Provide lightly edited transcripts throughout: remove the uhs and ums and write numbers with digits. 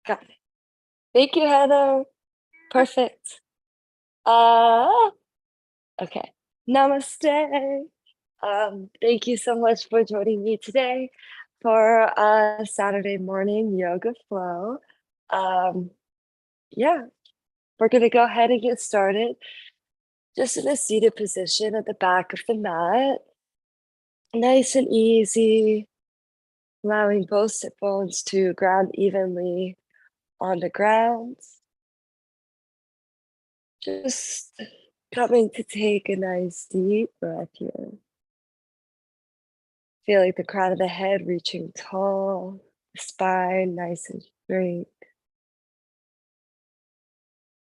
Got it. Thank you, Heather. Perfect. Uh, okay. Namaste. Thank you so much for joining me today for a Saturday morning yoga flow. Um, yeah, we're gonna go ahead and get started. Just in a seated position at the back of the mat. Nice and easy, allowing both sit bones to ground evenly on the ground. Just coming to take a nice deep breath here. Feeling the crown of the head reaching tall, the spine nice and straight,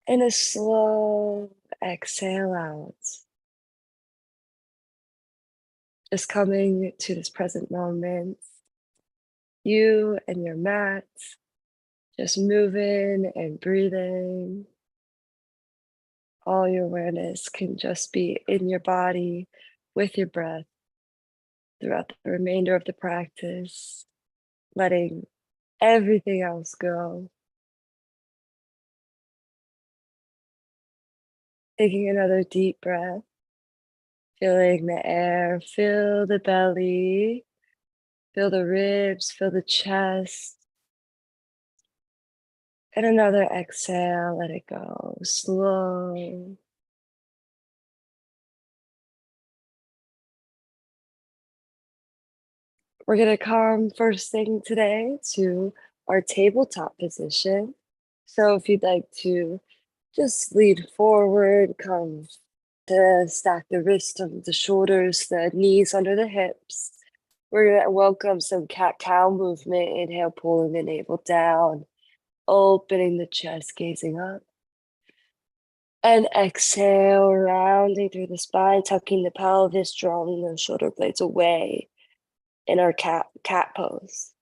and a slow exhale out. Just coming to this present moment, you and your mat, just moving and breathing. All your awareness can just be in your body with your breath throughout the remainder of the practice, letting everything else go. Taking another deep breath, feeling the air, fill the belly, feel the ribs, feel the chest. And another exhale, let it go. Slow. We're going to come first thing today to our tabletop position. So if you'd like to just lean forward, come to stack the wrists on the shoulders, the knees under the hips. We're going to welcome some cat-cow movement. Inhale, pulling the navel down, opening the chest, gazing up. And exhale, rounding through the spine, tucking the pelvis, drawing those shoulder blades away in our cat pose.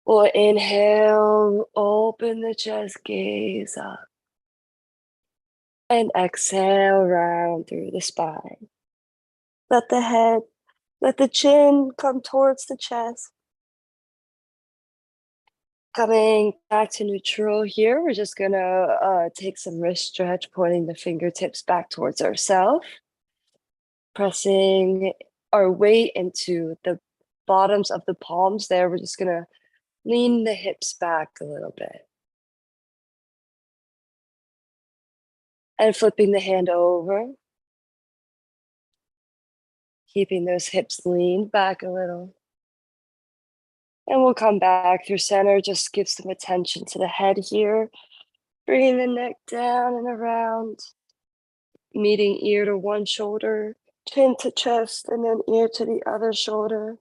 We'll inhale, open the chest, gaze up. And exhale, round through the spine. Let the chin come towards the chest. Coming back to neutral here, we're just gonna take some wrist stretch, pointing the fingertips back towards ourselves. Pressing our weight into the bottoms of the palms there. We're just gonna lean the hips back a little bit. And flipping the hand over. Keeping those hips leaned back a little. And we'll come back through center, just give some attention to the head here. Bringing the neck down and around. Meeting ear to one shoulder, chin to chest, and then ear to the other shoulder.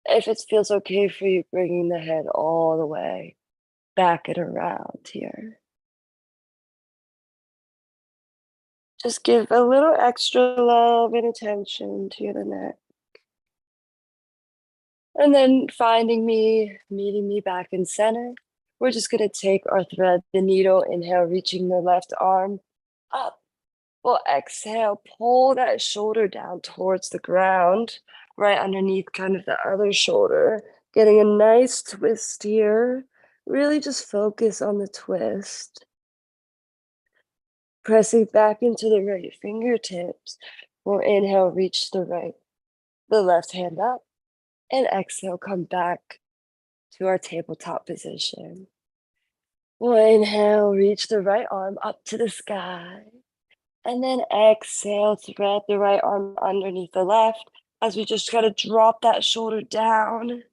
If it feels okay for you, bringing the head all the way back and around here. Just give a little extra love and attention to the neck. And then finding me, meeting me back in center. We're just gonna take our thread, the needle, inhale, reaching the left arm up. We'll exhale, pull that shoulder down towards the ground, right underneath kind of the other shoulder, getting a nice twist here. Really just focus on the twist. Pressing back into the right fingertips. We'll inhale, reach the left hand up, and exhale, come back to our tabletop position. We'll inhale, reach the right arm up to the sky. And then exhale, thread the right arm underneath the left as we just try to drop that shoulder down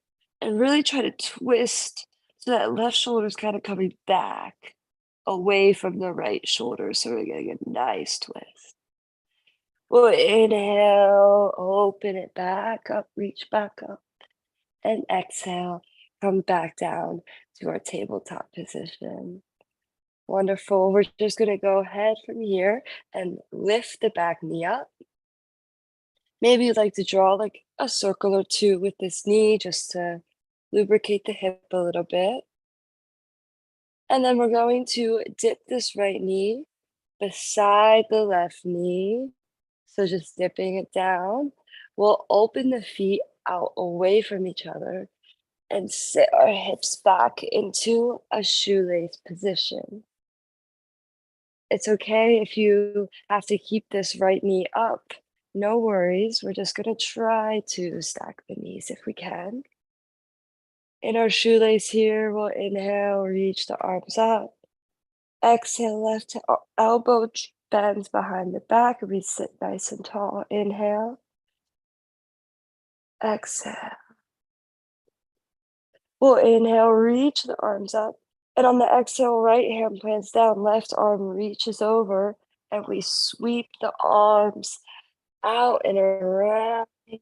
and really try to twist so that left shoulder is kind of coming back away from the right shoulder. So we're getting a nice twist. We'll inhale, open it back up, reach back up, and exhale, come back down to our tabletop position. Wonderful. We're just going to go ahead from here and lift the back knee up. Maybe you'd like to draw like a circle or two with this knee just to lubricate the hip a little bit. And then we're going to dip this right knee beside the left knee. So just dipping it down. We'll open the feet out away from each other. and sit our hips back into a shoelace position. It's okay if you have to keep this right knee up. No worries. We're just going to try to stack the knees if we can. In our shoelace here, we'll inhale, reach the arms up. Exhale, elbow bends behind the back. We sit nice and tall. Inhale, exhale. We'll inhale, reach the arms up. And on the exhale, right hand plants down, left arm reaches over, and we sweep the arms out and around to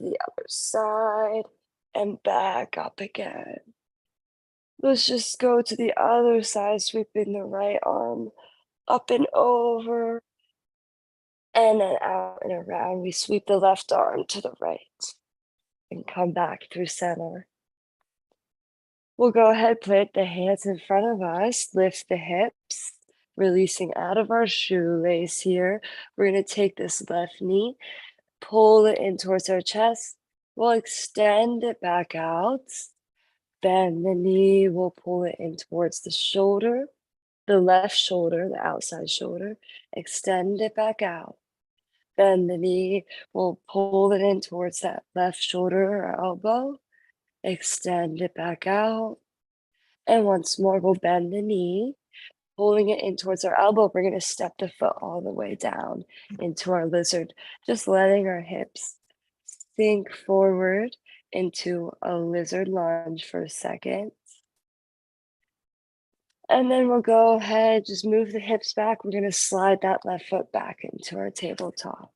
the other side and back up again. Let's just go to the other side, sweeping the right arm up and over and then out and around. We sweep the left arm to the right and come back through center. We'll go ahead, plant the hands in front of us, lift the hips, releasing out of our shoelace here. We're going to take this left knee, pull it in towards our chest. We'll extend it back out. Bend the knee, we'll pull it in towards the shoulder, the left shoulder, the outside shoulder. Extend it back out. Bend the knee, we'll pull it in towards that left shoulder or elbow. Extend it back out. And once more, we'll bend the knee, pulling it in towards our elbow. We're going to step the foot all the way down into our lizard, just letting our hips sink forward into a lizard lunge for a second. And then we'll go ahead, just move the hips back. We're going to slide that left foot back into our tabletop.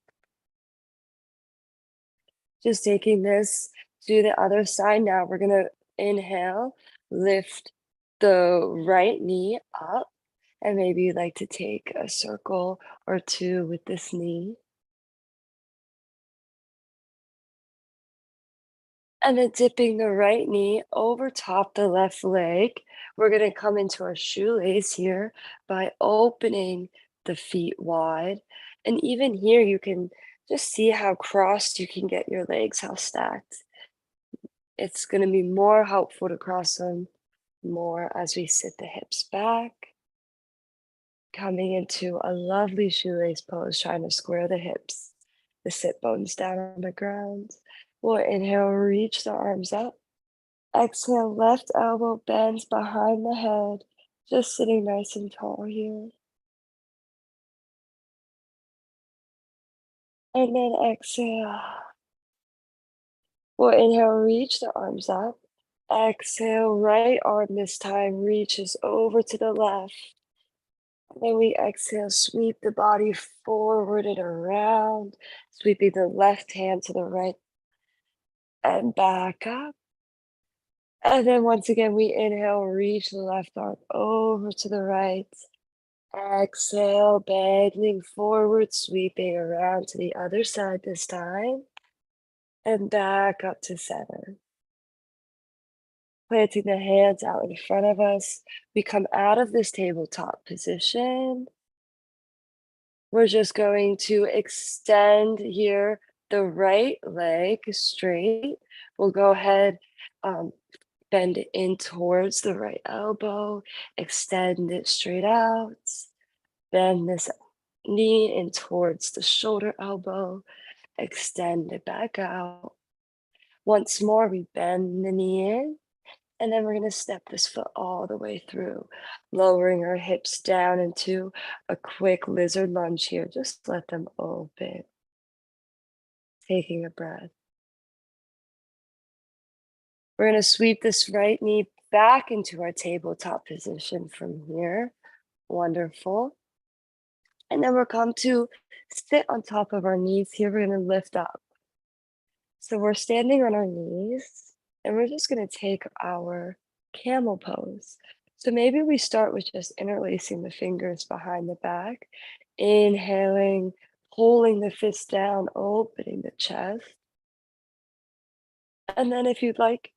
Just taking this to the other side now. We're going to inhale, lift the right knee up. And maybe you'd like to take a circle or two with this knee. And then dipping the right knee over top the left leg. We're going to come into our shoelace here by opening the feet wide. And even here, you can just see how crossed you can get your legs, how stacked. It's going to be more helpful to cross them more as we sit the hips back. Coming into a lovely shoelace pose, trying to square the hips, the sit bones down on the ground. We'll inhale, reach the arms up. Exhale, left elbow bends behind the head, just sitting nice and tall here. And then exhale. We'll inhale, reach the arms up. Exhale, right arm this time reaches over to the left. And then we exhale, sweep the body forward and around, sweeping the left hand to the right and back up. And then once again, we inhale, reach the left arm over to the right. Exhale, bending forward, sweeping around to the other side this time. And back up to center. Planting the hands out in front of us. We come out of this tabletop position. We're just going to extend here the right leg straight. We'll go ahead, bend it in towards the right elbow, extend it straight out, bend this knee in towards the shoulder elbow, extend it back out. Once more, we bend the knee in, and then we're going to step this foot all the way through, lowering our hips down into a quick lizard lunge here. Just let them open. Taking a breath. We're going to sweep this right knee back into our tabletop position from here. Wonderful. And then we'll come to sit on top of our knees here. We're going to lift up. So we're standing on our knees, and we're just going to take our camel pose. So maybe we start with just interlacing the fingers behind the back, inhaling, pulling the fists down, opening the chest. And then if you'd like,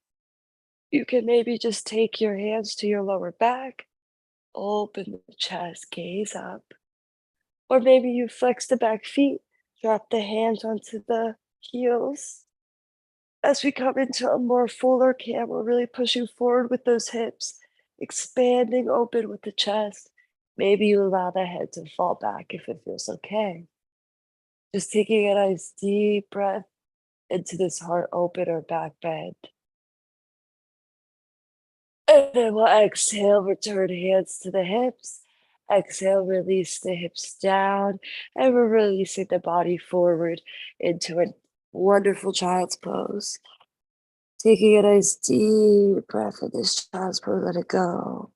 you can maybe just take your hands to your lower back, open the chest, gaze up. Or maybe you flex the back feet, drop the hands onto the heels, As we come into a more fuller cam, we're really pushing forward with those hips, expanding open with the chest. Maybe you allow the head to fall back if it feels okay. Just taking a nice deep breath into this heart open or back bend. And then we'll exhale, return hands to the hips. Exhale, release the hips down, and we're releasing the body forward into a wonderful child's pose. Taking a nice deep breath in this child's pose, let it go.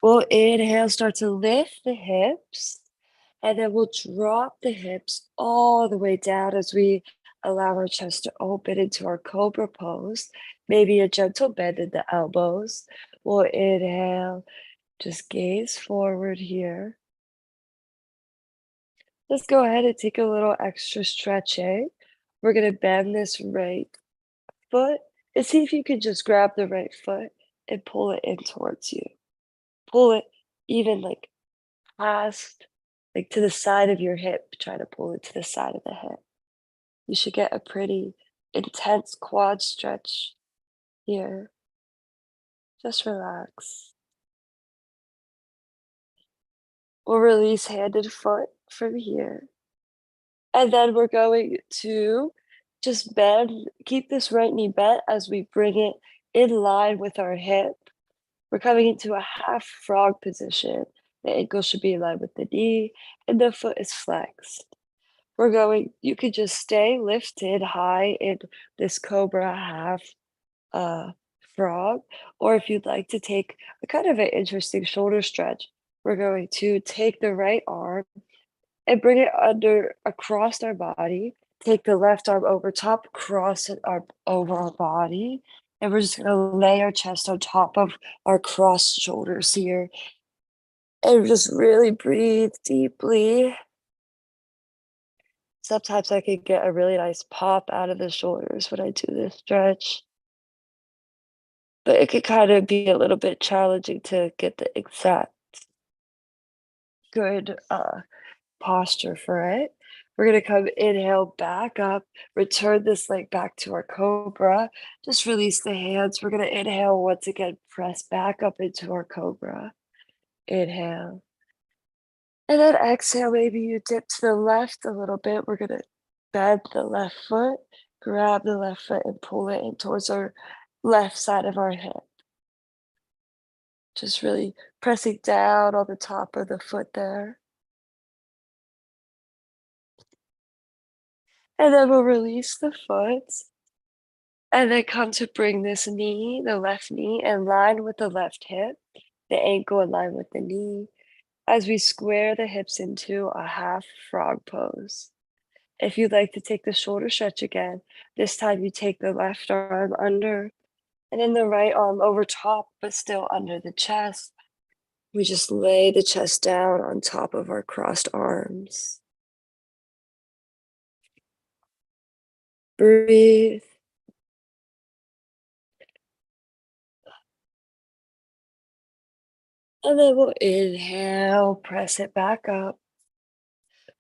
We'll inhale, start to lift the hips, and then we'll drop the hips all the way down as we allow our chest to open into our cobra pose. Maybe a gentle bend in the elbows. We'll inhale, just gaze forward here. Let's go ahead and take a little extra stretching. We're going to bend this right foot and see if you can just grab the right foot and pull it in towards you. Pull it even like past, like to the side of your hip. Try to pull it to the side of the hip. You should get a pretty intense quad stretch here. Just relax. We'll release hand and foot from here. And then we're going to just bend, keep this right knee bent as we bring it in line with our hip. We're coming into a half frog position. The ankle should be in line with the knee, and the foot is flexed. You could just stay lifted high in this cobra half frog, or if you'd like to take a kind of an interesting shoulder stretch, we're going to take the right arm and bring it under across our body. Take the left arm over top, cross it over our body, and we're just gonna lay our chest on top of our crossed shoulders here. And just really breathe deeply. Sometimes I can get a really nice pop out of the shoulders when I do this stretch. But it could kind of be a little bit challenging to get the exact good posture for it. We're gonna come inhale back up, return this leg back to our cobra. Just release the hands. We're gonna inhale once again, press back up into our cobra. Inhale. And then exhale, maybe you dip to the left a little bit. We're gonna bend the left foot, grab the left foot and pull it in towards our left side of our hip. Just really pressing down on the top of the foot there. And then we'll release the foot. And then come to bring this knee, the left knee, in line with the left hip, the ankle in line with the knee, as we square the hips into a half frog pose. If you'd like to take the shoulder stretch again, this time you take the left arm under and then the right arm over top, but still under the chest. We just lay the chest down on top of our crossed arms. Breathe. And then we'll inhale, press it back up.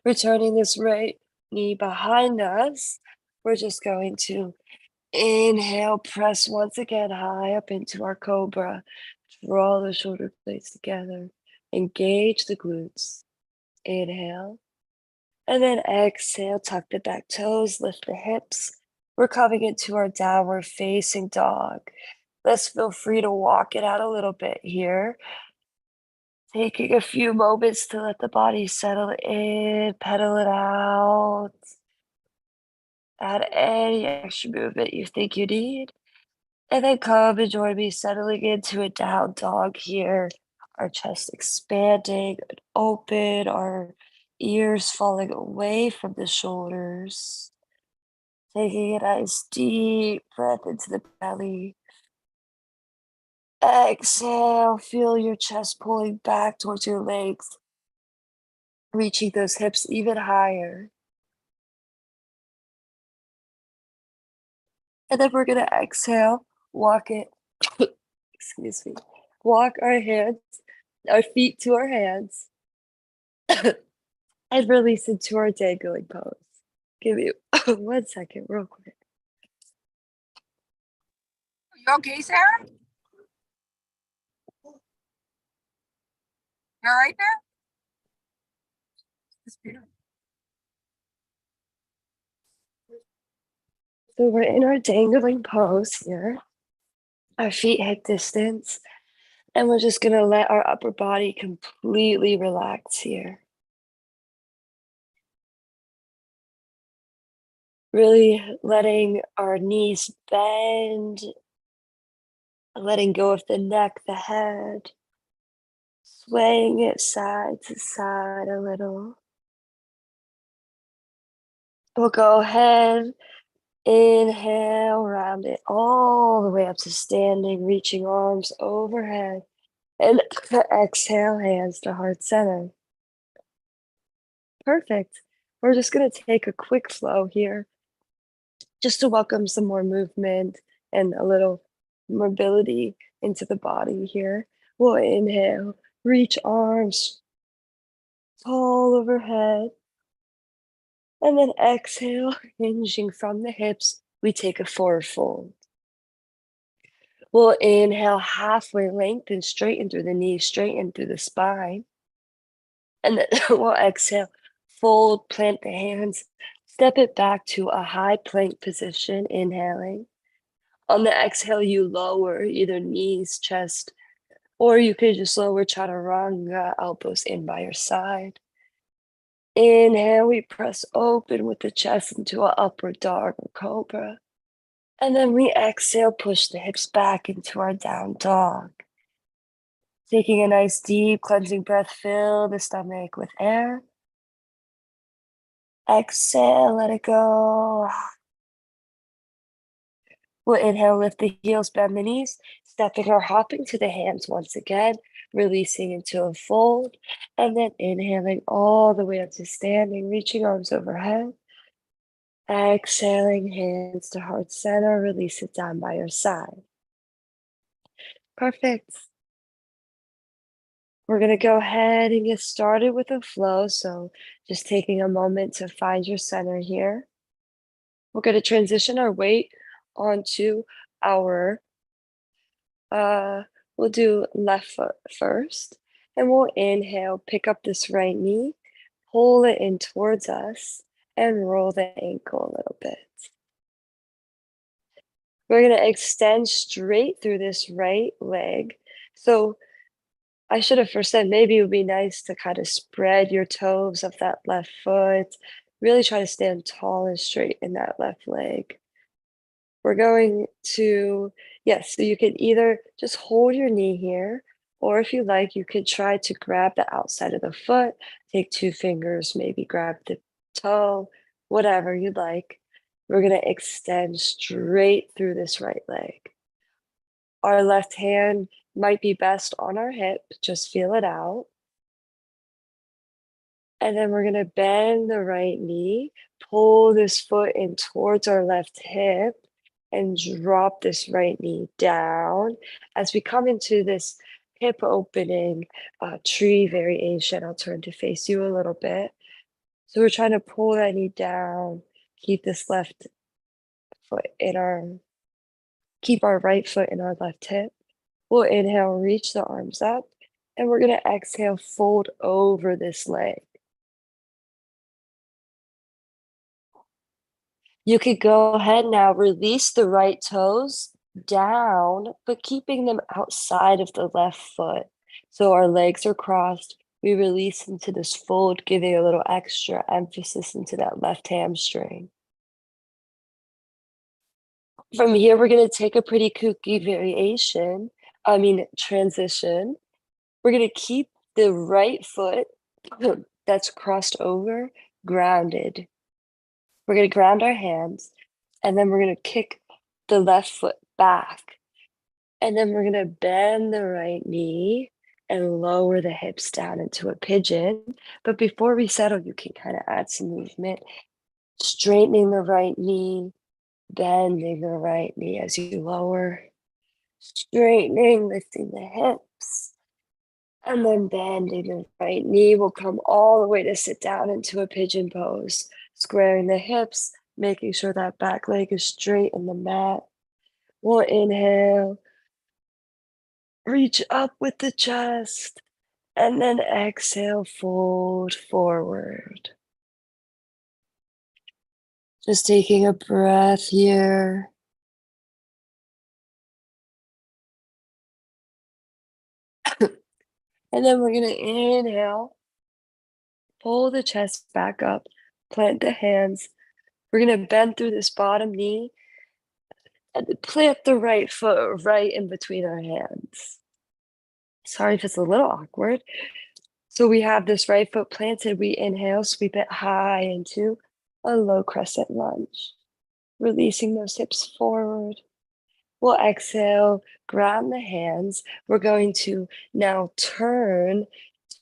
Returning this right knee behind us. We're just going to inhale, press once again high up into our cobra. Draw the shoulder blades together. Engage the glutes. Inhale. And then exhale, tuck the back toes, lift the hips. We're coming into our downward facing dog. Let's feel free to walk it out a little bit here. Taking a few moments to let the body settle in, pedal it out. Add any extra movement you think you need. And then come and join me settling into a down dog here. Our chest expanding and open, our ears falling away from the shoulders. Taking a nice deep breath into the belly. Exhale, feel your chest pulling back towards your legs, reaching those hips even higher. And then we're gonna exhale, walk it, excuse me, walk our feet to our hands, and release into our dangling pose. Give me 1 second real quick. You okay, Sarah? You all right there? It's beautiful. So we're in our dangling pose here. Our feet hip distance. And we're just gonna let our upper body completely relax here. Really letting our knees bend, letting go of the neck, the head, swaying it side to side a little. We'll go ahead, inhale, round it all the way up to standing, reaching arms overhead. And exhale, hands to heart center. Perfect. We're just gonna take a quick flow here just to welcome some more movement and a little mobility into the body here. We'll inhale, reach arms tall overhead, and then exhale, hinging from the hips, we take a forward fold. We'll inhale, halfway lengthen, straighten through the knees, straighten through the spine, and then we'll exhale, fold, plant the hands, step it back to a high plank position, inhaling. On the exhale, you lower either knees, chest, or you could just lower chaturanga, elbows in by your side. Inhale, we press open with the chest into an upward dog or cobra. And then we exhale, push the hips back into our down dog. Taking a nice deep cleansing breath, fill the stomach with air. Exhale, let it go. We'll inhale, lift the heels, bend the knees, stepping or hopping to the hands once again, releasing into a fold, and then inhaling all the way up to standing, reaching arms overhead. Exhaling, hands to heart center, release it down by your side. Perfect. We're going to go ahead and get started with the flow. So just taking a moment to find your center here. We're going to transition our weight onto our we'll do left foot first, and we'll inhale, pick up this right knee, pull it in towards us, and roll the ankle a little bit. We're going to extend straight through this right leg. So I should have first said maybe it would be nice to kind of spread your toes of that left foot. Really try to stand tall and straight in that left leg. We're going to, yes, so you could either just hold your knee here, or if you like, you could try to grab the outside of the foot, take 2 fingers, maybe grab the toe, whatever you'd like. We're going to extend straight through this right leg. Our left hand might be best on our hip, just feel it out. And then we're going to bend the right knee, pull this foot in towards our left hip, and drop this right knee down as we come into this hip opening tree variation. I'll turn to face you a little bit. So we're trying to pull that knee down, keep this left foot in keep our right foot in our left hip. We'll inhale, reach the arms up, and we're going to exhale, fold over this leg. You could go ahead now, release the right toes down, but keeping them outside of the left foot. So our legs are crossed. We release into this fold, giving a little extra emphasis into that left hamstring. From here, we're going to take a pretty kooky transition. We're going to keep the right foot that's crossed over grounded. We're going to ground our hands, and then we're going to kick the left foot back. And then we're going to bend the right knee and lower the hips down into a pigeon. But before we settle, you can kind of add some movement, straightening the right knee, bending the right knee as you lower, straightening, lifting the hips, and then bending the right knee. Will come all the way to sit down into a pigeon pose. Squaring the hips, making sure that back leg is straight in the mat. We'll inhale, reach up with the chest, and then exhale, fold forward. Just taking a breath here. And then we're going to inhale, pull the chest back up, plant the hands. We're going to bend through this bottom knee and plant the right foot right in between our hands. Sorry if it's a little awkward. So we have this right foot planted. We inhale, sweep it high into a low crescent lunge, releasing those hips forward. We'll exhale, ground the hands. We're going to now turn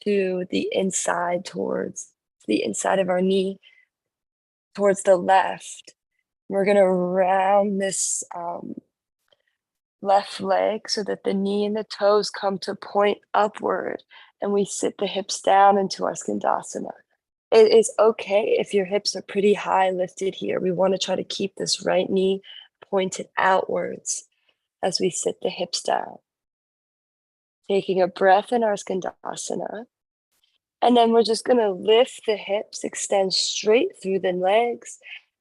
to the inside towards the inside of our knee, towards the left. We're going to round this left leg so that the knee and the toes come to point upward, and we sit the hips down into our skandasana. It is okay if your hips are pretty high lifted here. We want to try to keep this right knee pointed outwards as we sit the hips down. Taking a breath in our skandasana. And then we're just going to lift the hips, extend straight through the legs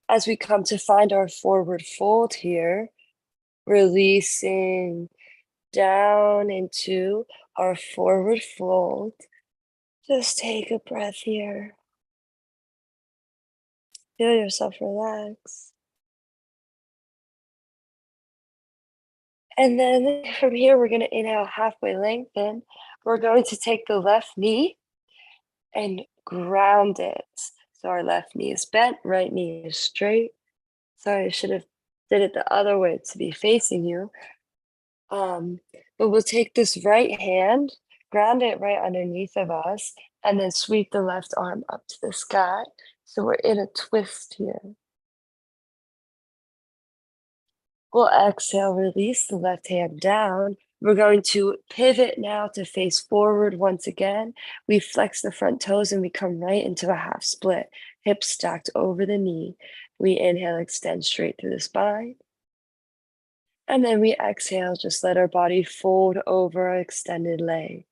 as we come to find our forward fold here, releasing down into our forward fold. Just take a breath here. Feel yourself relax. And then from here, we're going to inhale, halfway lengthen. We're going to take the left knee and ground it. So our left knee is bent, right knee is straight. Sorry, I should have did it the other way to be facing you. But we'll take this right hand, ground it right underneath of us, and then sweep the left arm up to the sky. So we're in a twist here. We'll exhale, release the left hand down. We're going to pivot now to face forward once again. We flex the front toes and we come right into a half split, hips stacked over the knee. We inhale, extend straight through the spine. And then we exhale, just let our body fold over our extended leg.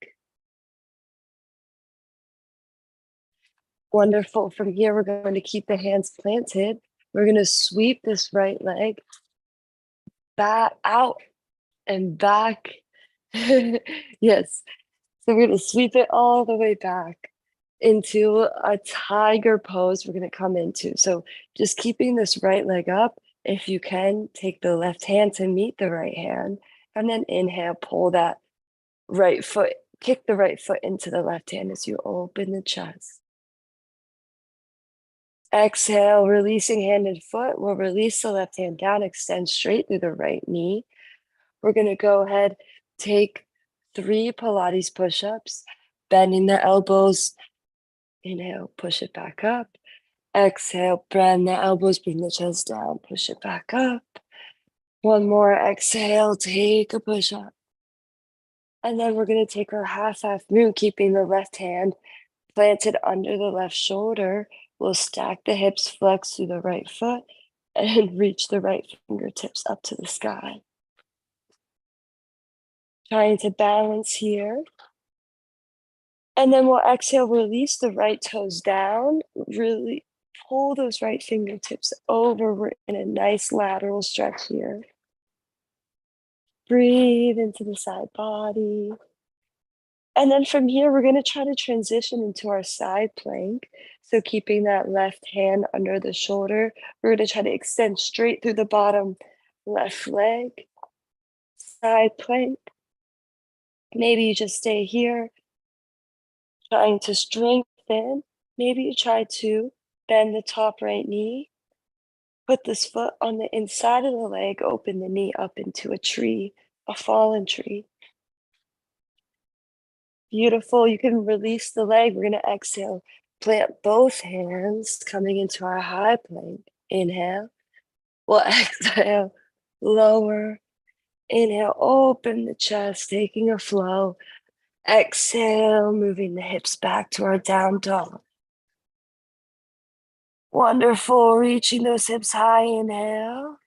Wonderful. From here, we're going to keep the hands planted. We're going to sweep this right leg back out and back. Yes. So we're going to sweep it all the way back into a tiger pose we're going to come into. So just keeping this right leg up. If you can, take the left hand to meet the right hand, and then inhale, pull that right foot, kick the right foot into the left hand as you open the chest. Exhale, releasing hand and foot. We'll release the left hand down, extend straight through the right knee. We're going to go ahead, take 3 Pilates push-ups, bending the elbows. Inhale, push it back up. Exhale, bend the elbows, bring the chest down, push it back up. One more, exhale, take a push-up. And then we're going to take our half-half moon, keeping the left hand planted under the left shoulder. We'll stack the hips, flex through the right foot, and reach the right fingertips up to the sky. Trying to balance here. And then we'll exhale, release the right toes down, really pull those right fingertips over. We're in a nice lateral stretch here. Breathe into the side body. And then from here, we're going to try to transition into our side plank. So keeping that left hand under the shoulder, we're going to try to extend straight through the bottom left leg. Side plank. Maybe you just stay here, trying to strengthen. Maybe you try to bend the top right knee. Put this foot on the inside of the leg, open the knee up into a tree, a fallen tree. Beautiful. You can release the leg. We're going to exhale. Plant both hands coming into our high plank. Inhale. We'll exhale. Lower. Inhale. Open the chest, taking a flow. Exhale, moving the hips back to our down dog. Wonderful. Reaching those hips high. Inhale.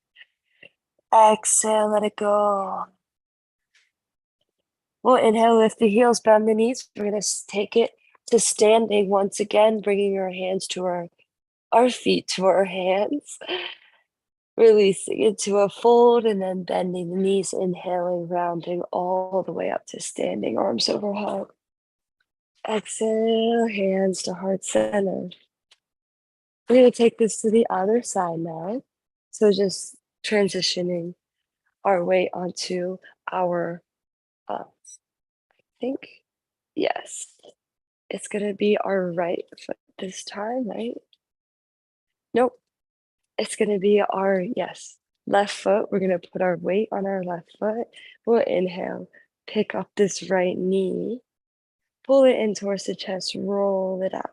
Exhale, let it go. We'll inhale, lift the heels, bend the knees. We're going to take it to standing once again, bringing our hands to our feet to our hands. Releasing it to a fold and then bending the knees, inhaling, rounding all the way up to standing, arms overhead. Exhale, hands to heart center. We're going to take this to the other side now. So just transitioning our weight onto our, I think, yes, it's going to be our right foot this time, right? Nope, it's going to be our, yes, left foot. We're going to put our weight on our left foot. We'll inhale, pick up this right knee, pull it in towards the chest, roll it out.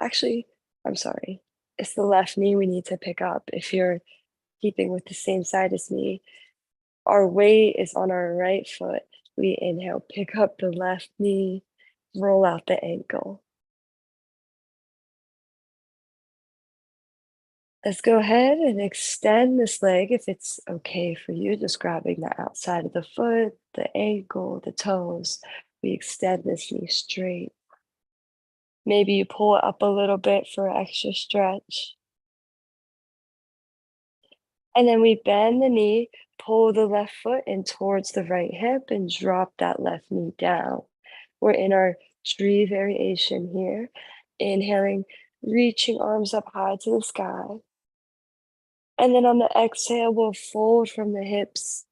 Actually, I'm sorry. It's the left knee we need to pick up. If you're keeping with the same side as me, our weight is on our right foot. We inhale, pick up the left knee, roll out the ankle. Let's go ahead and extend this leg if it's okay for you, just grabbing the outside of the foot, the ankle, the toes. We extend this knee straight. Maybe you pull it up a little bit for extra stretch. And then we bend the knee, pull the left foot in towards the right hip and drop that left knee down. We're in our tree variation here. Inhaling, reaching arms up high to the sky. And then on the exhale, we'll fold from the hips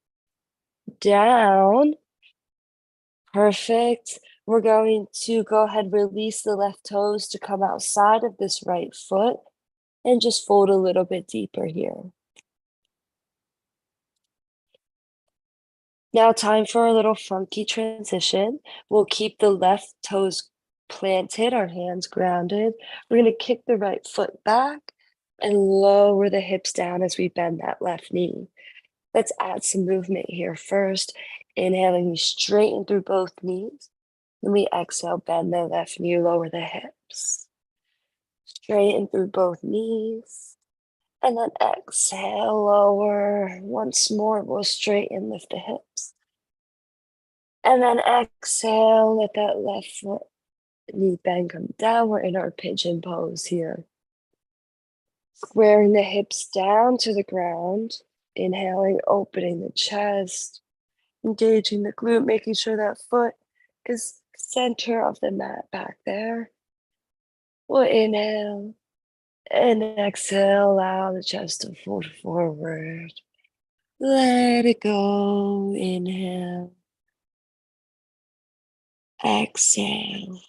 down. Perfect. We're going to go ahead, release the left toes to come outside of this right foot and just fold a little bit deeper here. Now time for a little funky transition. We'll keep the left toes planted, our hands grounded. We're going to kick the right foot back and lower the hips down as we bend that left knee. Let's add some movement here first. Inhaling, we straighten through both knees. Then we exhale, bend the left knee, lower the hips. Straighten through both knees. And then exhale, lower. Once more, we'll straighten, lift the hips. And then exhale, let that left foot knee bend come down. We're in our pigeon pose here. Squaring the hips down to the ground. Inhaling, opening the chest. Engaging the glute, making sure that foot is center of the mat back there. We'll inhale and exhale, allow the chest to fold forward. Let it go. Inhale. Exhale.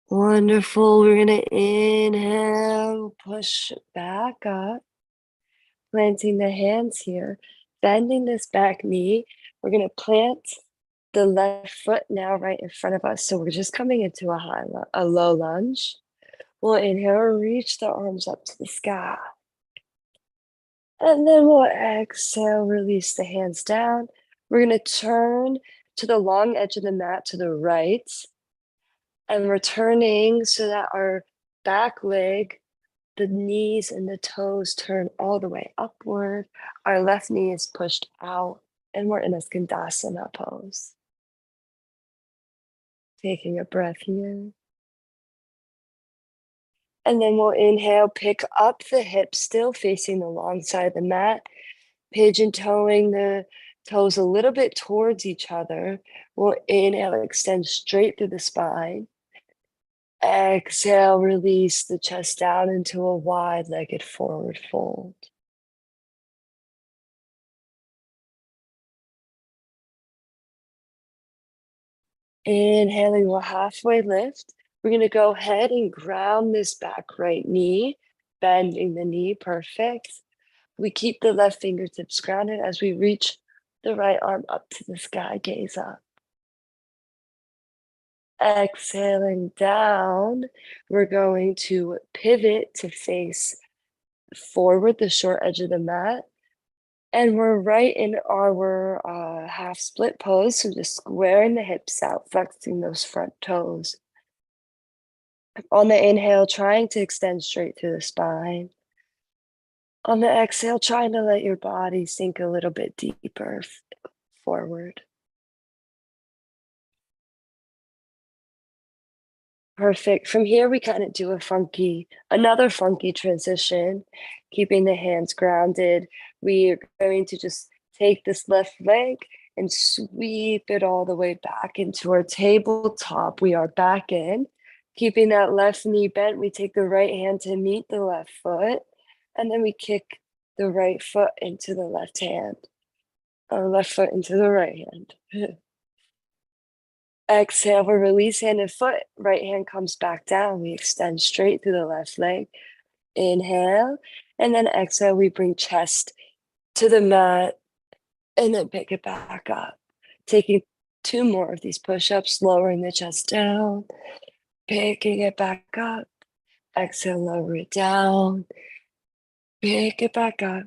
Wonderful. We're going to inhale, push back up, planting the hands here, bending this back knee. We're going to plant the left foot now right in front of us. So we're just coming into a low lunge. We'll inhale, reach the arms up to the sky. And then we'll exhale, release the hands down. We're going to turn to the long edge of the mat to the right. And we're turning so that our back leg, the knees and the toes turn all the way upward. Our left knee is pushed out and we're in a Skandasana pose. Taking a breath here. And then we'll inhale, pick up the hips, still facing the long side of the mat, pigeon toeing the toes a little bit towards each other. We'll inhale, extend straight through the spine. Exhale, release the chest down into a wide-legged forward fold. Inhaling, we'll halfway lift. We're going to go ahead and ground this back right knee, bending the knee, perfect. We keep the left fingertips grounded as we reach the right arm up to the sky, gaze up. Exhaling down, we're going to pivot to face forward, the short edge of the mat. And we're right in our half split pose. So just squaring the hips out, flexing those front toes. On the inhale, trying to extend straight through the spine. On the exhale, trying to let your body sink a little bit deeper forward. Perfect. From here, we kind of do another funky transition, keeping the hands grounded. We are going to just take this left leg and sweep it all the way back into our tabletop. We are back in, keeping that left knee bent. We take the right hand to meet the left foot, and then we kick the right foot into the left hand, or left foot into the right hand. Exhale, we release hand and foot. Right hand comes back down. We extend straight through the left leg. Inhale. And then exhale, we bring chest to the mat and then pick it back up. Taking 2 more of these push-ups, lowering the chest down, picking it back up. Exhale, lower it down, pick it back up.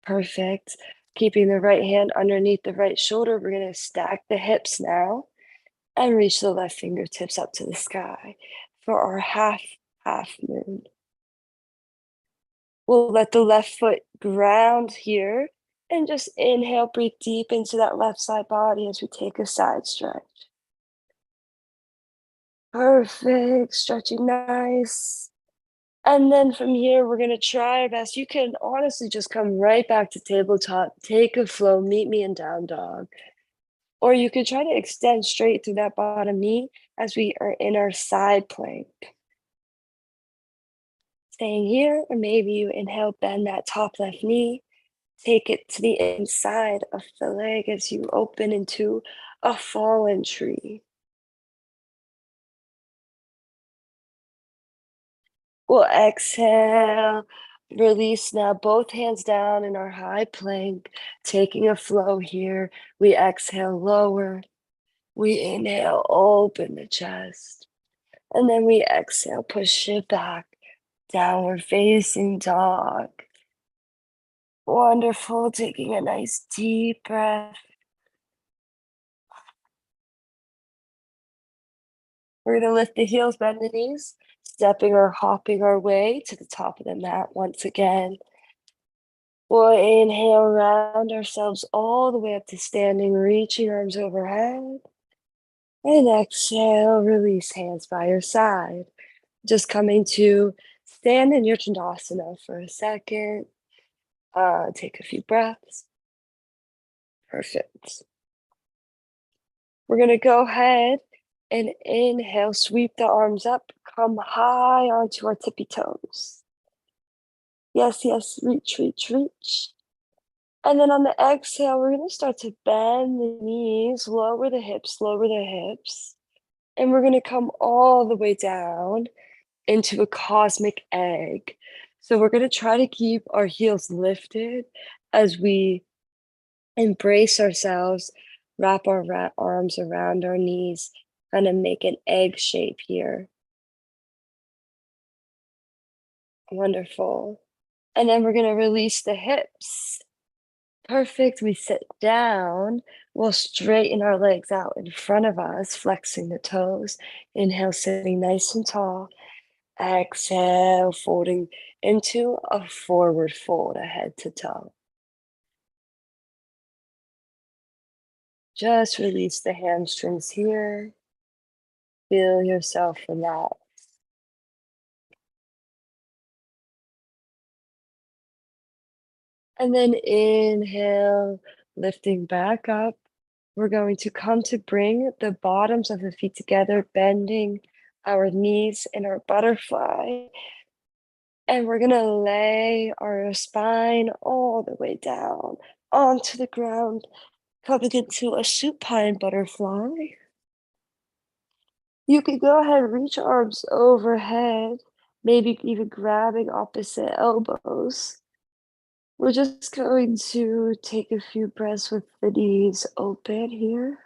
Perfect. Keeping the right hand underneath the right shoulder. We're going to stack the hips now and reach the left fingertips up to the sky for our half moon. We'll let the left foot ground here and just inhale, breathe deep into that left side body as we take a side stretch. Perfect, stretching nice. And then from here, we're gonna try our best. You can honestly just come right back to tabletop, take a flow, meet me in down dog. Or you could try to extend straight through that bottom knee as we are in our side plank. Staying here, or maybe you inhale, bend that top left knee, take it to the inside of the leg as you open into a fallen tree. We'll exhale, release now, both hands down in our high plank, taking a flow here. We exhale, lower. We inhale, open the chest. And then we exhale, push it back, downward facing dog. Wonderful, taking a nice deep breath. We're gonna lift the heels, bend the knees, stepping or hopping our way to the top of the mat once again. We'll inhale, round ourselves all the way up to standing, reaching arms overhead. And exhale, release hands by your side. Just coming to stand in your Tandasana for a second. Take a few breaths. Perfect. We're gonna go ahead and inhale, sweep the arms up, come high onto our tippy toes. Yes, yes, reach, reach, reach. And then on the exhale, we're gonna start to bend the knees, lower the hips, lower the hips. And we're gonna come all the way down into a cosmic egg. So we're gonna try to keep our heels lifted as we embrace ourselves, wrap our arms around our knees, kind of make an egg shape here. Wonderful. And then we're gonna release the hips. Perfect. We sit down. We'll straighten our legs out in front of us, flexing the toes. Inhale, sitting nice and tall. Exhale, folding into a forward fold, head to toe. Just release the hamstrings here. Feel yourself relax. And then inhale, lifting back up. We're going to come to bring the bottoms of the feet together, bending our knees in our butterfly. And we're gonna lay our spine all the way down onto the ground, coming into a supine butterfly. You could go ahead and reach arms overhead, maybe even grabbing opposite elbows. We're just going to take a few breaths with the knees open here.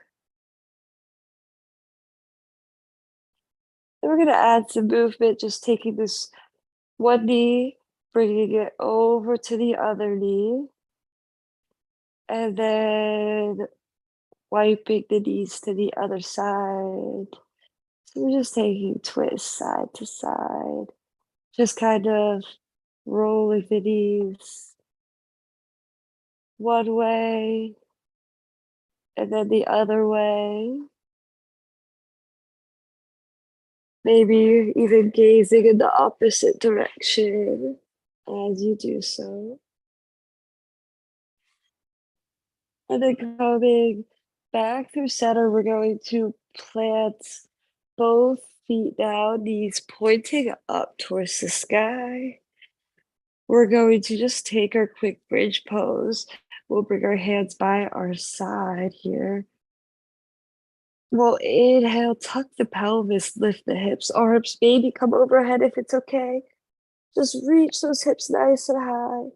And we're gonna add some movement, just taking this one knee, bringing it over to the other knee. And then wiping the knees to the other side. So we're just taking twists side to side, just kind of rolling the knees one way and then the other way. Maybe even gazing in the opposite direction as you do so. And then coming back through center, we're going to plant both feet down, knees pointing up towards the sky. We're going to just take our quick bridge pose. We'll bring our hands by our side here. We'll inhale, tuck the pelvis, lift the hips, arms, maybe come overhead if it's okay. Just reach those hips nice and high.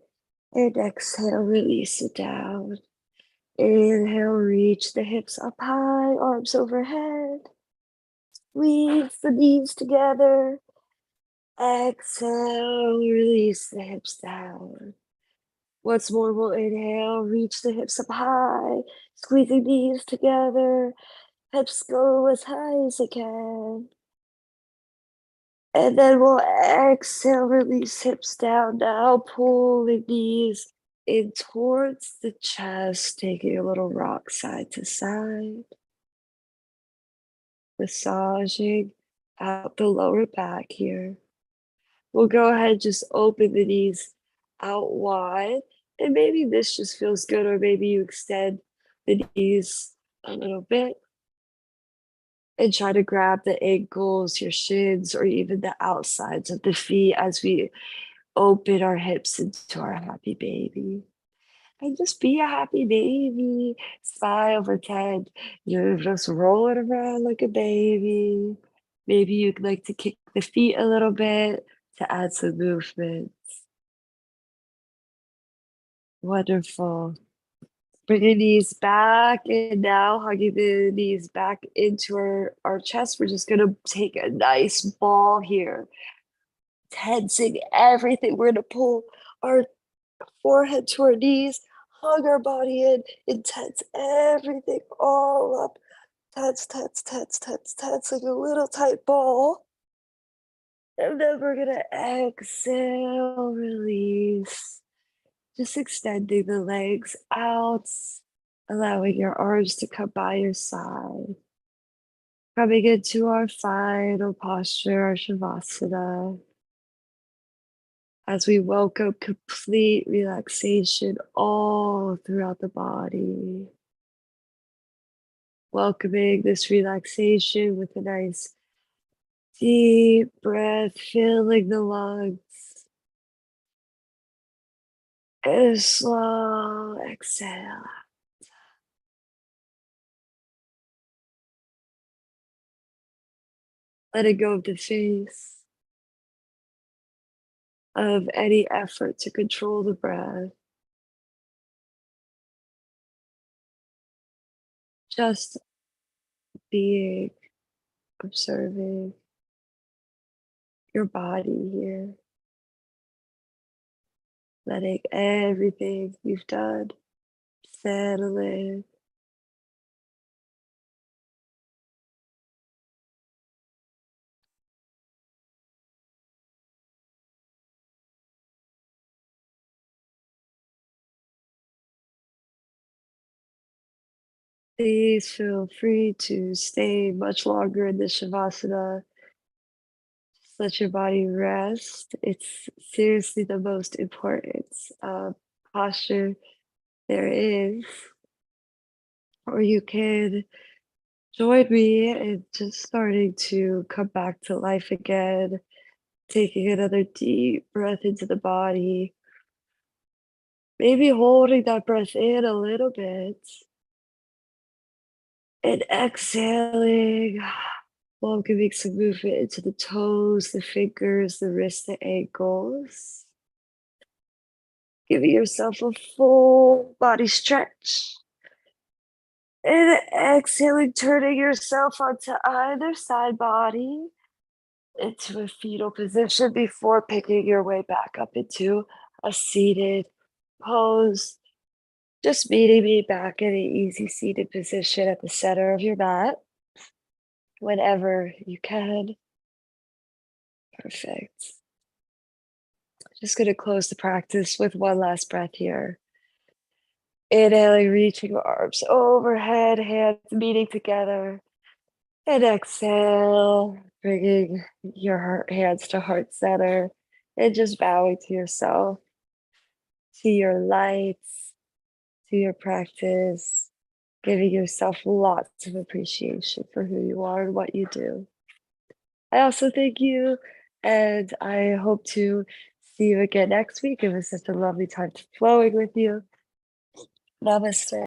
And exhale, release it down. Inhale, reach the hips up high, arms overhead. Squeeze the knees together. Exhale, release the hips down. Once more, we'll inhale, reach the hips up high, squeezing knees together. Hips go as high as they can. And then we'll exhale, release hips down now, pulling knees in towards the chest, taking a little rock side to side, massaging out the lower back here. We'll go ahead, just open the knees out wide, and maybe this just feels good, or maybe you extend the knees a little bit and try to grab the ankles, your shins, or even the outsides of the feet as we open our hips into our happy baby. And just be a happy baby. Smile, pretend you're just rolling around like a baby. Maybe you'd like to kick the feet a little bit to add some movement. Wonderful. Bring your knees back and now hugging the knees back into our chest. We're just gonna take a nice ball here, tensing everything. We're gonna pull our forehead to our knees, hug our body in, and tense everything all up. Tense, tense, tense, tense, tense, like a little tight ball. And then we're gonna exhale, release. Just extending the legs out, allowing your arms to come by your side. Coming into our final posture, our Shavasana, as we welcome complete relaxation all throughout the body. Welcoming this relaxation with a nice deep breath, filling the lungs. And a slow exhale. Letting go of the face, of any effort to control the breath. Just being, observing your body here, letting everything you've done settle in. Please feel free to stay much longer in the Shavasana. Just let your body rest. It's seriously the most important posture there is. Or you can join me in just starting to come back to life again, taking another deep breath into the body, maybe holding that breath in a little bit and exhaling, welcoming some movement into the toes, the fingers, the wrists, the ankles. Giving yourself a full body stretch. And exhaling, turning yourself onto either side body into a fetal position before picking your way back up into a seated pose. Just meeting me back in an easy seated position at the center of your mat whenever you can. Perfect. Just going to close the practice with one last breath here. Inhaling, reaching your arms overhead, hands meeting together. And exhale, bringing your hands to heart center and just bowing to yourself, to your lights, to your practice, giving yourself lots of appreciation for who you are and what you do. I also thank you, and I hope to see you again next week. It was such a lovely time flowing with you. Namaste.